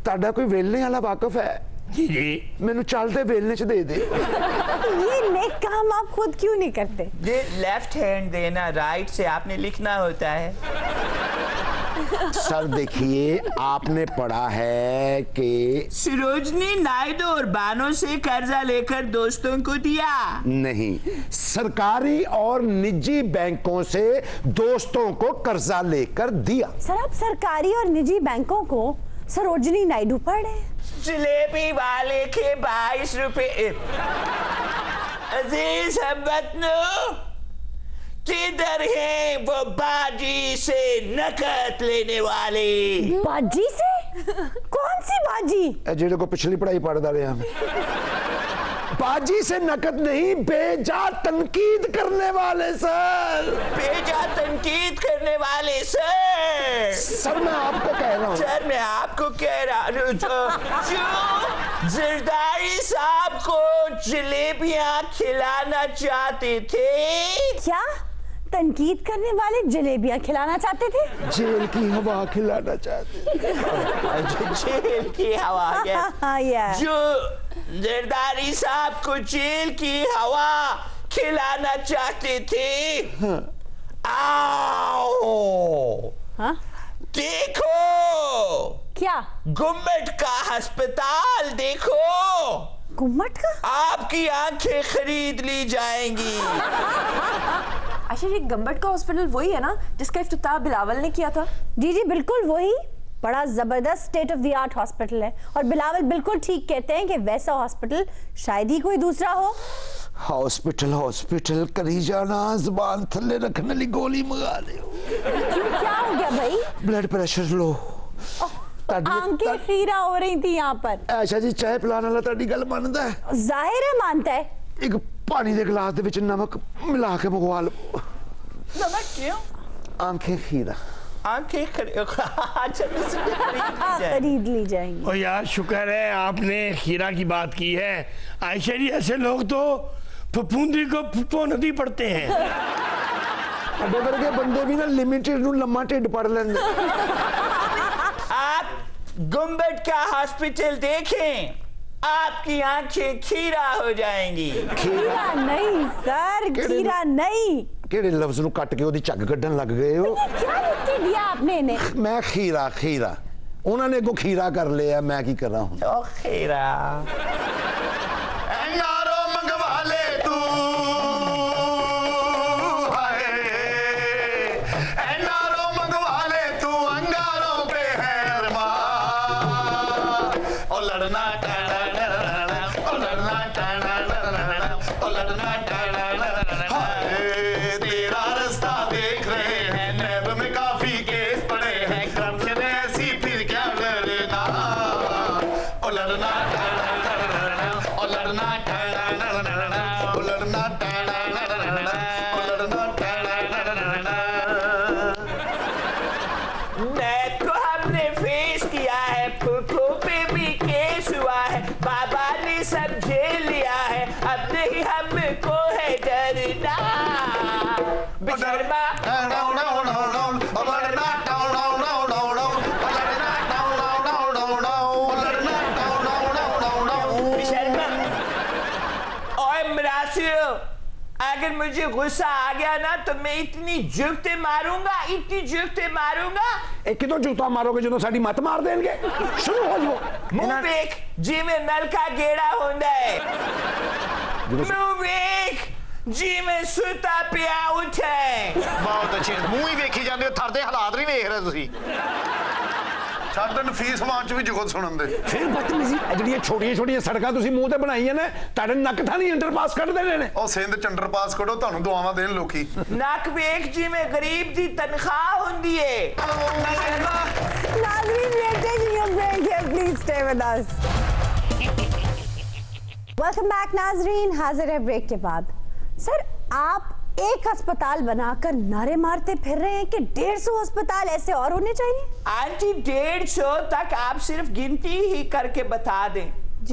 Speaker 2: ताड़ा कोई वेलने वाला वाकफ है?
Speaker 9: जी जी।
Speaker 2: मैंने चलते वेलने च दे दे।
Speaker 1: ये नेक काम आप खुद क्यों नहीं करते?
Speaker 12: ये लेफ्ट हैंड देना, राइट से आपने लिखना होता है।
Speaker 2: सर देखिए, आपने पढ़ा है कि
Speaker 12: सरोजनी नायडू और बानो से कर्जा लेकर दोस्तों को दिया।
Speaker 2: नहीं, सरकारी और निजी बैंकों से दोस्तों को कर्जा लेकर दिया।
Speaker 1: सर, आप सरकारी और निजी बैंकों को सरोजनी नायडू पढ़ रहे हैं?
Speaker 12: जलेबी वाले के 22 रुपए। अजीज हमवतनों, किधर हैं वो बाजी से नकद लेने वाले?
Speaker 1: बाजी से? कौन सी बाजी?
Speaker 2: जेड़े को पिछली पढ़ाई पढ़ता रहे हम। बाजी से नकद नहीं, बेजा तनकीद करने वाले सर।
Speaker 12: बेजा तनकीद करने वाले सर।
Speaker 2: सर मैं आपको कह रहा हूँ।
Speaker 12: सर मैं आपको कह रहा हूँ, जो जरदारी जरदारी साहब को जलेबियां खिलाना चाहते थे।
Speaker 1: क्या तनकीद करने वाले जलेबियां खिलाना चाहते थे?
Speaker 2: जेल की हवा खिलाना चाहते थे।
Speaker 12: जेल की हवा
Speaker 1: yeah.
Speaker 12: जो जरदारी साहब को जेल की हवा खिलाना चाहते थे। आओ देखो,
Speaker 1: क्या
Speaker 12: गुम्मट का अस्पताल देखो।
Speaker 1: गुम्मट का?
Speaker 12: आपकी आंखें खरीद ली जाएंगी।
Speaker 10: अच्छा, ये गुम्मट का हॉस्पिटल वही है ना जिसका इफ्तिताह बिलावल ने किया था?
Speaker 1: जी जी बिल्कुल वही। बड़ा जबरदस्त state of the art hospital है और बिलावल बिल्कुल ठीक कहते हैं कि वैसा हॉस्पिटल शायद ही कोई दूसरा हो।
Speaker 2: हॉस्पिटल हॉस्पिटल करी जाना, जुबान थल्ले रखने वाली गोली मंगा ले।
Speaker 1: क्यों, क्या हो गया भाई?
Speaker 2: Blood pressure low.
Speaker 1: आंखें खीरा हो रही थी यहाँ पर।
Speaker 2: ऐशा जी चाय पिलाने वाला ताड़ी गल मानदा है?
Speaker 1: जाहिर है मानता है।
Speaker 2: एक पानी दे गिलास दे विच नमक मिला के मंगवा लो।
Speaker 12: नमक क्यों?
Speaker 2: आंखें खीरा।
Speaker 12: आंखें
Speaker 1: खरीद ली जाएंगी।
Speaker 9: ओ यार शुक्र है आपने खीरा की बात की है। आयशा जी ऐसे लोग तो फफूंदी को फुप्पो नदी पढ़ते हैं।
Speaker 2: अबे वर्गे बंदे भी ना लिमिटेड नु लम्मा ढिड पढ़ लेंदे।
Speaker 12: आप गुम्बद का हॉस्पिटल देखें, आपकी आंखें खीरा हो जाएंगी।
Speaker 1: खीरा नहीं सर, खीरा नहीं।
Speaker 2: केड़े लफ्ज नु कट के ओदी झग कड्ढन लग गए हो?
Speaker 1: क्या लिख दिया आपने इन्हें?
Speaker 2: मैं खीरा खीरा, उन्होंने को खीरा कर लिया, मैं की कर रहा हूं?
Speaker 12: ओ खीरा
Speaker 6: अंगारो मंगवा ले तू, हाय अंगारो मंगवा ले तू, अंगारों पे है मां। ओ लड़ना टाड़ा ओ लड़ना टाड़ा ओ लड़ना टाड़ा, हाय तेरा रास्ता देख रहे हैं, नैब में काफी केस पड़े हैं, करप्शन ऐसी फिर क्या डरना। ओ लड़ना
Speaker 12: नैब को हमने फेस किया है, फूफो पे भी केस हुआ है, बाबा ने सब झेल लिया है, अब नहीं हमको है डरना। बेशर्मा और मरासियो, अगर मुझे गुस्सा आ गया ना तो मैं इतनी जुगते मारूंगा, इतनी जुगते मारूंगा।
Speaker 2: एक कितो जूता मारोगे जो साडी मत मार देंगे। शुरू हो जाओ।
Speaker 12: मुंह देख जी में नल का गेड़ा होंदा है। मुंह देख जी में सुता पिया उठे।
Speaker 6: बहुत अच्छे मुंह ही वेखी जांदे, थरदे हालात नहीं वेख रहे तुसी। छड्ड नफीस मां च भी जुगत सुनन दे।
Speaker 2: फिर बदतमीजी ਜਿਹੜੀਆਂ ਛੋਟੀਆਂ ਸੜਕਾਂ ਤੁਸੀਂ ਮੂੰਹ ਤੇ ਬਣਾਈਆਂ ਨੇ, ਤੁਹਾਡੇ ਨੱਕ ਥਾਂ ਨਹੀਂ ਇੰਟਰਪਾਸ ਕੱਢ ਦੇਣੇ ਨੇ।
Speaker 8: ਉਹ ਸਿੰਧ ਚੰਡਰ ਪਾਸ ਕਰੋ, ਤੁਹਾਨੂੰ ਦੁਆਵਾਂ ਦੇਣ ਲੋਕੀ।
Speaker 12: नक वेख जी में गरीब दी तनख्वाह होंदी है।
Speaker 1: नाज़रीन, we're taking a break here. Please stay with us. Welcome back नाज़रीन, हाजिर है ब्रेक के बाद। सर, आप एक अस्पताल बनाकर नारे मारते फिर रहे हैं कि 150 अस्पताल ऐसे और होने चाहिए।
Speaker 12: आंटी 150 तक आप सिर्फ गिनती ही करके बता दें,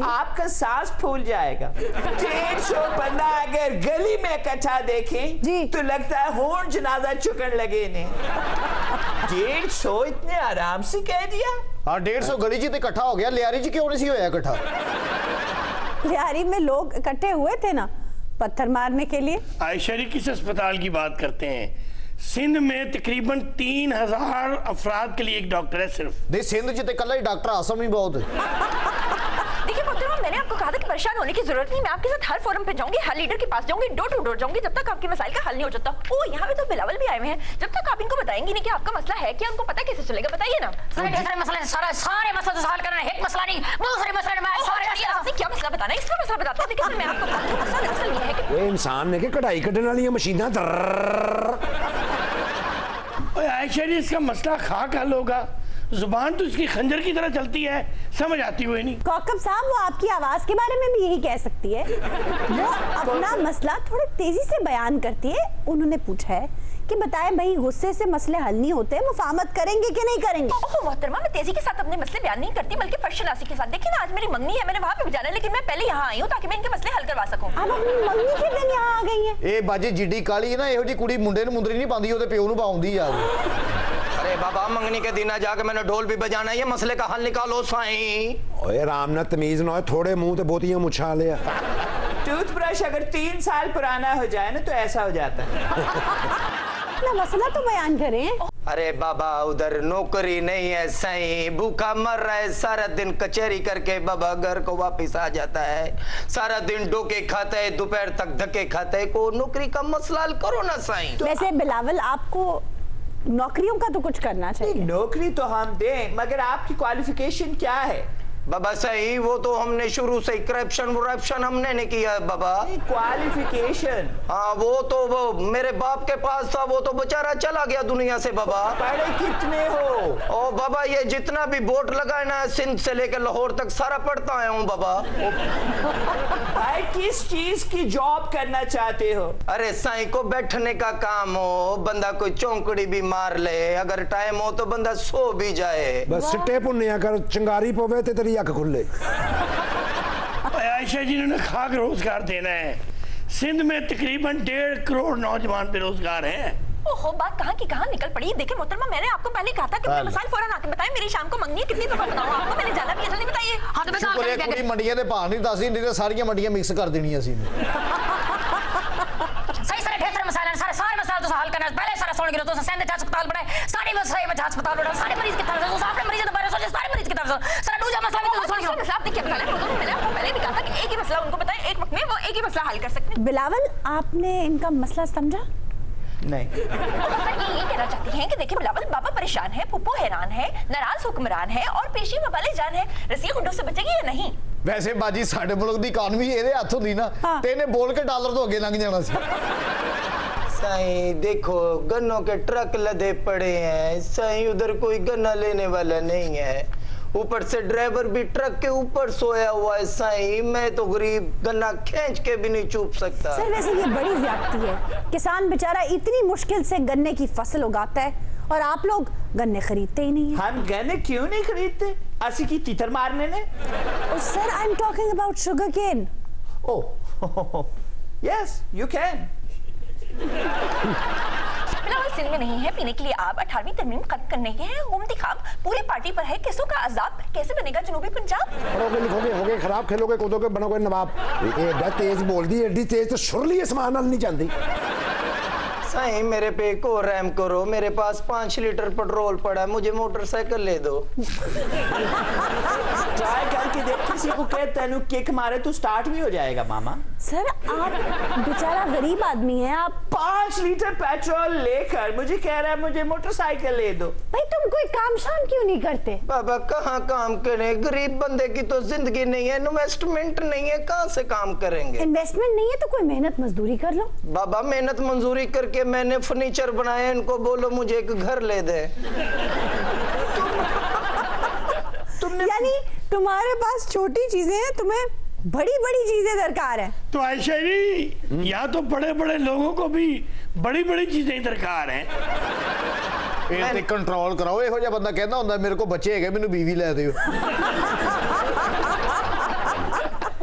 Speaker 12: आपका सांस फूल जाएगा। 150 बंदा अगर गली में इकट्ठा देखें तो लगता है होन जनाजा चुकन लगे ने। 150 इतने आराम से कह दिया।
Speaker 7: हाँ, 150 गली जी तो इकट्ठा हो गया, लियारी जी क्यों नहीं होया इकट्ठा?
Speaker 1: लियारी में लोग इकट्ठे हुए थे ना पत्थर मारने के लिए।
Speaker 9: आयशा जी किस अस्पताल की बात करते हैं? सिंध में तकरीबन 3000 अफराद के लिए एक डॉक्टर है सिर्फ।
Speaker 7: नहीं, सिंध जी तो कल ही डॉक्टर आसम ही बहुत है।
Speaker 10: देखिए मोहतरमा, मैंने आपको कहा था कि परेशान होने की जरूरत नहीं, मैं आपके साथ हर फोरम पे जाऊंगी, हर लीडर के पास जाऊंगी, डोर टू डोर जाऊंगी, जब तक आपके मसाइल का हल नहीं हो जाता। ओ, यहाँ पे तो बिलावल भी आए हुए हैं, जब तक आप इनको बताएंगी नहीं कि आपका मसला है क्या, उनको पता कैसे चलेगा? बताइए ना।
Speaker 5: सारे मसले सारे मसले तो हल करना है, एक मसला नहीं, बहुत सारे मसले मैं सारे
Speaker 10: आपने क्या मसला बताना है, इसका मसला बताता हूँ। देखिए मैं आपको बताती हूँ, असल ये है कि
Speaker 2: ਇਹ ਇਨਸਾਨ ਨੇ ਕਿ ਕਢਾਈ ਕੱਢਣ ਵਾਲੀਆਂ ਮਸ਼ੀਨਾਂ
Speaker 9: आयशा जी, इसका मसला खाक हल होगा। जुबान तो इसकी खंजर की तरह चलती है, समझ आती हुई नहीं।
Speaker 1: कौकब साहब, वो आपकी आवाज के बारे में भी यही कह सकती है। वो अपना मसला थोड़ी तेजी से बयान करती है। उन्होंने पूछा है कि बताएं भाई, गुस्से से मसले हल नहीं होते, मुफाहमत करेंगे कि नहीं करेंगे?
Speaker 10: ओह मोहतरमा, मैं तेजी के साथ अपने मसले बयान नहीं करती बल्कि फर्शनासी के साथ। देखिए ना, आज मेरी मंगनी है, मैंने वहाँ पे भी जाना है, लेकिन मैं पहले यहाँ आई हूँ ताकि मैं इनके मसले हल करवा सकूँ।
Speaker 1: आप अपनी मंगनी के दिन यहाँ आ गई हैं?
Speaker 7: ए बाजी जिड्डी काली है ना, ਇਹੋ जी कुड़ी मुंडे ਨੂੰ मुंदरी नहीं पाਉਂਦੀ, ਉਹਦੇ ਪਿਓ ਨੂੰ ਪਾਉਂਦੀ ਆ।
Speaker 11: अरे बाबा, मंगनी के दिन जाके मैंने ढोल भी बजाना है, ये मसले का हल निकालो साईं।
Speaker 2: ओए राम ना तमीज ना हो, थोड़े मुंह ते बहुतियां मुछा लिया।
Speaker 12: टूथब्रश अगर 3 साल पुराना हो जाए ना तो ऐसा हो जाता है।
Speaker 1: अपना मसला तो बयान करें।
Speaker 11: अरे बाबा, उधर नौकरी नहीं है साईं, भूखा मर रहा है, सारा दिन कचहरी करके बाबा घर को वापस आ जाता है, सारा दिन डोके खाता है, दोपहर तक धक्के खाता है, को नौकरी का मसला हल करो ना साईं।
Speaker 1: वैसे बिलावल, आपको नौकरियों का तो कुछ करना चाहिए।
Speaker 12: नौकरी तो हम दें, मगर आपकी क्वालिफिकेशन क्या है?
Speaker 11: बाबा सही, वो तो हमने शुरू से करप्शन हमने नहीं किया बाबा।
Speaker 12: क्वालिफिकेशन?
Speaker 11: हाँ, वो तो वो मेरे बाप के पास था, वो तो बेचारा चला गया दुनिया से बाबा।
Speaker 12: पढ़े कितने हो?
Speaker 11: ओ बाबा, ये जितना भी बोर्ड लगाए ना, सिंध से लेकर लाहौर तक सारा पढ़ता आया हूँ बाबा।
Speaker 12: भाई, किस चीज की जॉब करना चाहते हो?
Speaker 11: अरे साईं को बैठने का काम हो, बंदा कोई चौंकड़ी भी मार ले, अगर टाइम हो तो बंदा सो भी जाए।
Speaker 2: बस सिट्टे पुन्निया कर, चिंगारी पवे ते तेरी अख खुले।
Speaker 9: आयशा जी ने खाक रोजगार देना है। सिंध में तकरीबन 1.5 करोड़ नौजवान बेरोजगार हैं।
Speaker 10: ओहो, बात कहाँ की कहाँ निकल पड़ी। देखिए मोहतरमा, मैंने आपको पहले कहा था कि मुझे मसाइल फौरन आके बताएं। मेरी शाम को मंगनी है, कितनी दफा बताऊं आपको? मैंने जाना भी है, जल्दी बताइए। हाँ तो
Speaker 7: शुक्र है कुड़ी मंडियां दे भाव नहीं दसदी, नहीं ते सारियां मंडियां मिक्स कर देनियां सी।
Speaker 5: सही सारे ढेर सारे मसाले सारे मसाले तो हल करना पहले सारा सुन गिरो तो सेंध जा अस्पताल बढ़ाए, सारी मसले में अस्पताल बढ़ाओ, सारे मरीज की तरफ से सारे मरीज दोबारा सोचे, सारे मरीज की तरफ से सारा दूसरा मसला भी तो सुन गिरो। मसला आपने क्या बताया? मैंने आपको पहले भी कहा था कि एक ही मसला उनको बताएं, एक वक्त में वो एक ही मसला हल कर सकते हैं।
Speaker 1: बिलावल, आपने इनका मसला समझा?
Speaker 12: नहीं।
Speaker 10: ये कहना चाहती हैं कि देखिए बिलावल, बाबा परेशान है, पुप्पो हैरान है, नाराज हुक्मरान है और पेशी वबाले जान है। रसिया गुंडों से बचेगी या नहीं?
Speaker 7: वैसे बाजी साडे मुल्क दी इकानमी ਇਹਦੇ ਹੱਥ ਹੁੰਦੀ ना, ਤੇ ਇਹਨੇ बोल के डॉलर तो अगे लंघ जाना सी।
Speaker 11: साईं देखो, गन्नों के ट्रक लदे पड़े हैं साईं, उधर कोई गन्ना लेने वाला नहीं है, ऊपर से ड्राइवर भी ट्रक के ऊपर सोया हुआ है साईं, मैं तो गरीब गन्ना खींच के भी नहीं चूप सकता।
Speaker 1: सर वैसे ये बड़ी ज्यादती है, किसान बेचारा इतनी मुश्किल से गन्ने की फसल उगाता है और आप लोग गन्ने खरीदते ही नहीं हैं।
Speaker 12: हम गन्ने क्यों नहीं खरीदते? असी की तीतर मारने ने?
Speaker 1: Sir, I am talking about sugar cane.
Speaker 12: Oh yes, you can.
Speaker 10: Bilawal Sindh में नहीं है पीने के लिए आब, 18वीं तरमीम खत्म करने के हैं हुकूमती ख्वाब, पूरी पार्टी पर है किसों का अजाब, कैसे बनेगा जनूबी पंजाब?
Speaker 2: पढ़ोगे लिखोगे होगे खराब, खेलोगे कूदोगे बनोगे नवाब। एडा तेज बोल दी, एडी तेज तो शुरली आसमान नाल नहीं जाती।
Speaker 11: साईं मेरे पे एक और रहम करो, मेरे पास 5 लीटर पेट्रोल पड़ा है, मुझे मोटरसाइकिल ले दो।
Speaker 12: ट्राई करके देख, किसी को कह तेनू किक मारे तो स्टार्ट भी हो जाएगा मामा।
Speaker 1: सर आप बेचारा गरीब आदमी है, आप
Speaker 12: 5 लीटर पेट्रोल लेकर मुझे कह रहा है मुझे मोटरसाइकिल ले दो।
Speaker 1: भाई तुम कोई काम शाम क्यों नहीं करते?
Speaker 11: बाबा कहाँ काम करें, गरीब बंदे की तो जिंदगी नहीं है, इन्वेस्टमेंट नहीं है, कहाँ से काम करेंगे?
Speaker 1: इन्वेस्टमेंट नहीं है तो कोई मेहनत मजदूरी कर लो।
Speaker 11: बाबा मेहनत मंजूरी करके मैंने फर्नीचर बनाया, इनको बोलो मुझे एक घर ले दे।
Speaker 1: यानी तुम्हारे पास छोटी चीजें हैं, तुम्हें बड़ी बड़ी चीजें दरकार है।
Speaker 9: तो आयशा जी, यहाँ तो बड़े बड़े लोगों को भी बड़ी बड़ी चीजें दरकार हैं।
Speaker 7: ਇਹ ਤੇ ਕੰਟਰੋਲ ਕਰਾਓ, ਇਹੋ ਜਿਹਾ ਬੰਦਾ ਕਹਿੰਦਾ ਹੁੰਦਾ ਮੇਰੇ ਕੋਲ ਬੱਚੇ ਹੈਗੇ, ਮੈਨੂੰ बीवी ਲੈ ਦਿਓ।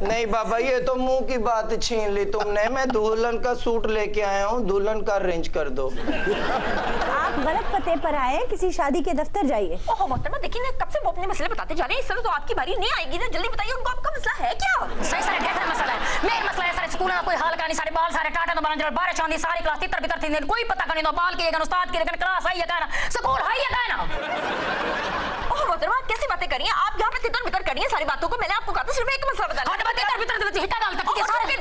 Speaker 11: नहीं बाबा, ये तो मुंह की बात छीन ली तुमने, मैं दुल्हन का सूट लेके आया हूँ, दुल्हन का अरेंज कर दो।
Speaker 1: आप गलत पते पर आए, किसी शादी के दफ्तर जाइए।
Speaker 10: ओहो मोहतरमा, देखिए ना कब से वो अपने मसले बताते जा रहे हैं, इस तरह तो आपकी बारी नहीं आएगी ना, जल्दी बताइए उनको आपका मसला है क्या? सही सारे ढेर सारे मसला है, मेरा मसला है सारे स्कूल में कोई हाल का नहीं, सारे बाल सारे टाटा तो बना जरा 12 चांदी सारी क्लास तितर बितर थी, कोई पता करनी तो बाल के उस्ताद के क्लास आई है कहना, स्कूल है ये कहना। ओहो मोहतरमा, कैसी बातें करी हैं आप? यहाँ पे तितर बितर करी हैं सारी बातों को, मैंने आपको कहा था सिर्फ एक मसला बताना।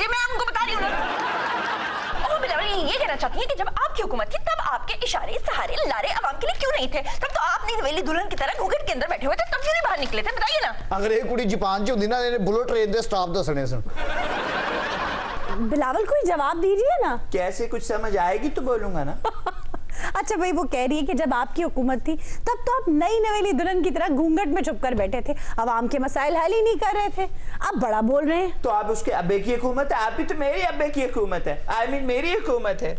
Speaker 10: मैं उनको बता रही हूँ ना। ओह बिलावल, ये कहना चाहती है कि जब आपकी हुकूमत थी तब आपके इशारे सहारे लारे अवाम के लिए क्यों नहीं थे? तब तो आप नवेली दुल्हन की तरह घूंघट के अंदर बैठे हुए थे, तब क्यों नहीं बाहर निकले थे? बताइए ना।
Speaker 7: अगर ये कुड़ी जापान च हुंदी ना, इन्हें बुलेट ट्रेन दे स्टाफ दसने सन।
Speaker 1: बिलावल कोई जवाब दीजिए ना।
Speaker 12: कैसे कुछ समझ आएगी तो बोलूंगा ना।
Speaker 1: अच्छा भाई, वो कह रही है कि जब आपकी हुकूमत थी तब तो आप नई नवेली दुल्हन की तरह घूंघट में छुप कर बैठे थे, अवाम के मसाइल हल ही नहीं कर रहे थे। अब बड़ा बोल रहे हैं।
Speaker 12: तो आप उसके अब्बे की हुकूमत है, आप भी तो मेरे अब्बे की हुकूमत है। आई मीन मेरी हुकूमत है।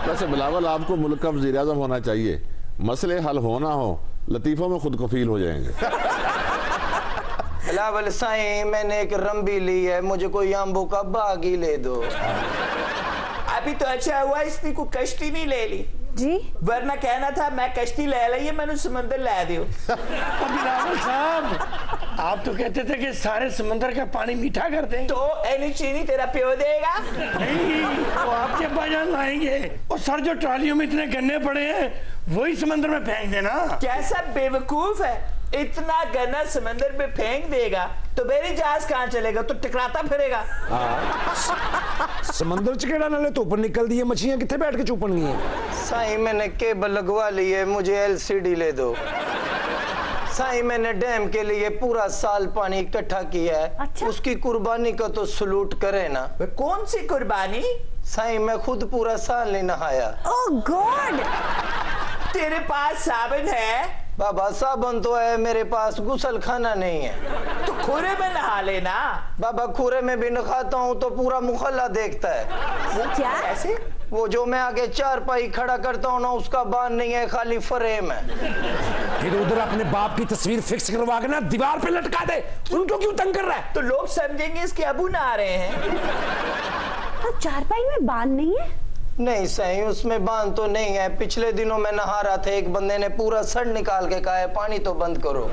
Speaker 8: वैसे बिलावल, आपको मुल्क का वज़ीर आज़म होना चाहिए। मसले हल होना हो, लतीफ़ों में खुद कफील हो जाएंगे।
Speaker 11: बिलावल साईं, मैंने एक रंबी ली है, मुझे कोई आंबों का बाग ही ले दो।
Speaker 12: अभी तो अच्छा हुआ इसने को कश्ती नहीं ले ली
Speaker 1: जी,
Speaker 12: वरना कहना था मैं कश्ती ले ली, मैंने समंदर ला दियो।
Speaker 9: बिलावल साहब, आप तो कहते थे कि सारे समंदर का पानी मीठा कर दें।
Speaker 12: तो एनी चीनी तेरा प्यो देगा?
Speaker 9: नहीं, वो आपके बाजान लाएंगे। और सर, जो ट्रालियों में इतने गन्ने पड़े हैं वही समंदर में फेंक देना।
Speaker 12: कैसा बेवकूफ है, इतना गन्ना समंदर में फेंक देगा तो मेरी जहाज कहाँ चलेगा, तो टकराता फिरेगा।
Speaker 2: समंदर च केड़ा नाले धुप निकल दी है, मछलियां किथे बैठ के चुपन गई हैं।
Speaker 11: साईं, मैंने केबल लगवा ली है, मुझे एलसीडी ले दो। साईं, मैंने डैम के लिए पूरा साल पानी इकट्ठा किया है।
Speaker 1: अच्छा?
Speaker 11: उसकी कुर्बानी का तो सलूट करे ना।
Speaker 12: कौन सी कुर्बानी?
Speaker 11: साईं, मैं खुद पूरा साल नहीं नहाया।
Speaker 1: ओह गॉड!
Speaker 12: तेरे पास साबुन है?
Speaker 11: बाबा, साबुन तो है, मेरे पास गुसल खाना नहीं है।
Speaker 12: तो खुरे में नहा लेना।
Speaker 11: बाबा, खुरे में भी नहाता हूँ तो पूरा मुखल्ला देखता है।
Speaker 1: वो क्या?
Speaker 12: ऐसे?
Speaker 11: वो जो मैं आगे चारपाई खड़ा करता हूँ ना, उसका बान नहीं है, खाली फ्रेम है।
Speaker 2: फिर उधर अपने बाप की तस्वीर फिक्स करवा के ना दीवार पे लटका दे। उनको क्यों तंग कर रहा है?
Speaker 12: तो लोग समझेंगे इसके अबू ना आ रहे हैं।
Speaker 1: तो चारपाई में बांध नहीं है?
Speaker 11: नहीं सही, उसमें बांध तो नहीं है। पिछले दिनों मैं नहा रहा था, एक बंदे ने पूरा सड़ निकाल के कहा है पानी तो बंद करो।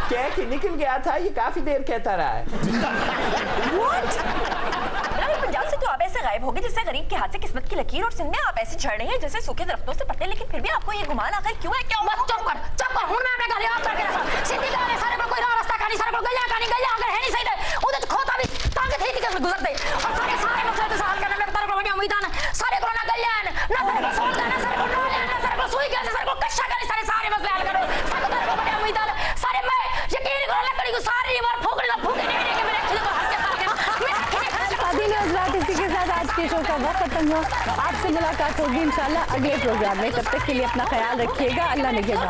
Speaker 12: क्या कि निकल गया था, ये काफी देर कहता रहा है।
Speaker 10: पंजाब से तो आप ऐसे गायब हो गए जैसे गरीब के हाथ से किस्मत की लकीर, और सिंध में आप ऐसे झड़ रहे हैं जैसे सूखे दरख्तों से पत्ते, लेकिन फिर भी आपको ये गुमान आकर क्यों है? क्यों?
Speaker 5: बस चुप कर हुन मैं अपने घर याद करके रखा सिंधी गाने सारे को कोई रास्ता का नहीं, सारे को गल्ला का नहीं, गल्ला अगर है नहीं सही दे उधर खोता भी तांगे थे कि गुजरते, और सारे मसले तो हल करने में तारे को बड़ी उम्मीद है। सारे को ना गल्ला ना सारे को सोच ना सारे को ना लेना, सारे को सुई के सारे को कच्चा कर, सारे मसले हल करो। सारे को तारे को बड़ी उम्मीद है। सारे मैं यकीन करो लकड़ी को सारी बार फूकने ना फूके नहीं कि मेरे खिले को हल्के
Speaker 1: इसी के साथ आज के शो का वक्त खत्म हुआ। आपसे मुलाकात होगी इंशाल्लाह अगले प्रोग्राम में। तब तक के लिए अपना ख्याल रखिएगा। अल्लाह निगहबान।